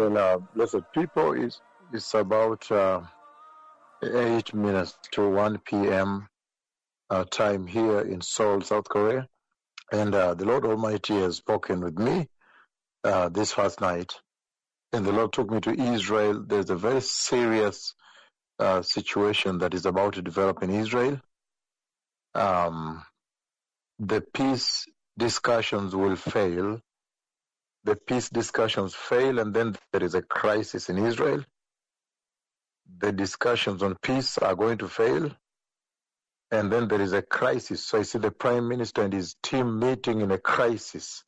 Blessed people, it's about 8 minutes to 1 p.m. Time here in Seoul, South Korea. And the Lord Almighty has spoken with me this past night. And the Lord took me to Israel. There's a very serious situation that is about to develop in Israel. The peace discussions will fail. The peace discussions fail, and then there is a crisis in Israel. The discussions on peace are going to fail, and then there is a crisis. So I see the Prime Minister and his team meeting in a crisis.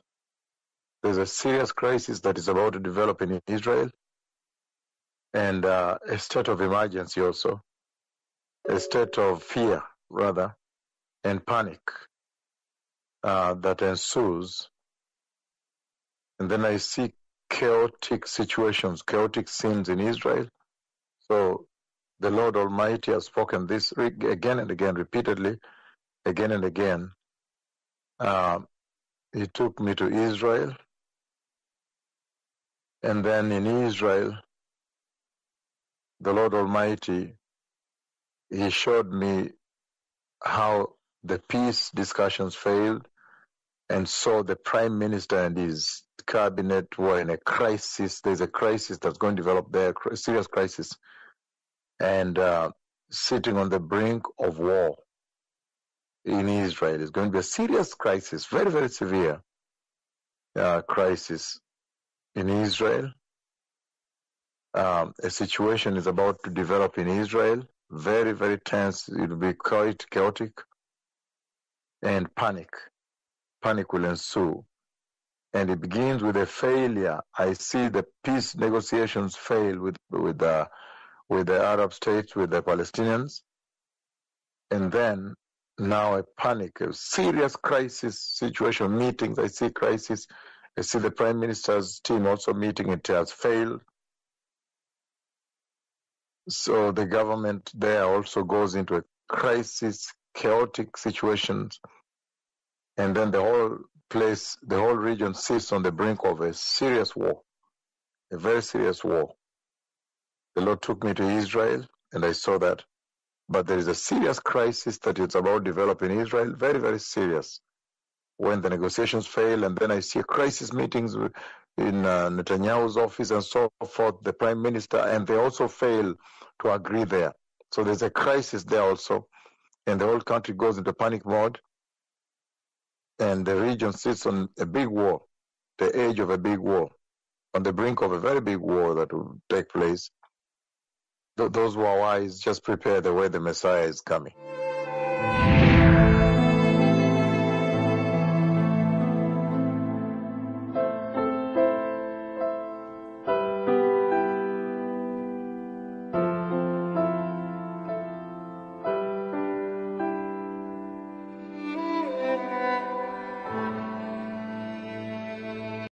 There's a serious crisis that is about to develop in Israel, and a state of emergency also, a state of fear, rather, and panic that ensues. And then I see chaotic situations, chaotic scenes in Israel. So the Lord Almighty has spoken this again and again, repeatedly, again and again. He took me to Israel. And then in Israel, the Lord Almighty, He showed me how the peace discussions failed, and so the Prime Minister and his cabinet were in a crisis. There's a crisis that's going to develop there, a serious crisis, and sitting on the brink of war in Israel. It's going to be a serious crisis, very, very severe crisis in Israel. A situation is about to develop in Israel, very, very tense. It will be quite chaotic, and panic. Panic will ensue. And it begins with a failure. I see the peace negotiations fail with the Arab states, with the Palestinians. And then now a panic, a serious crisis situation, meetings. I see crisis. I see the Prime Minister's team also meeting. It has failed. So the government there also goes into a crisis, chaotic situations. And then the whole place, the whole region sits on the brink of a serious war, a very serious war. The Lord took me to Israel, and I saw that. But there is a serious crisis that is about to develop in Israel, very, very serious. When the negotiations fail, and then I see crisis meetings in Netanyahu's office and so forth, the Prime Minister, and they also fail to agree there. So there's a crisis there also, and the whole country goes into panic mode. And the region sits on a big war, the edge of a big war, on the brink of a very big war that will take place. Those who are wise just prepare the way the Messiah is coming.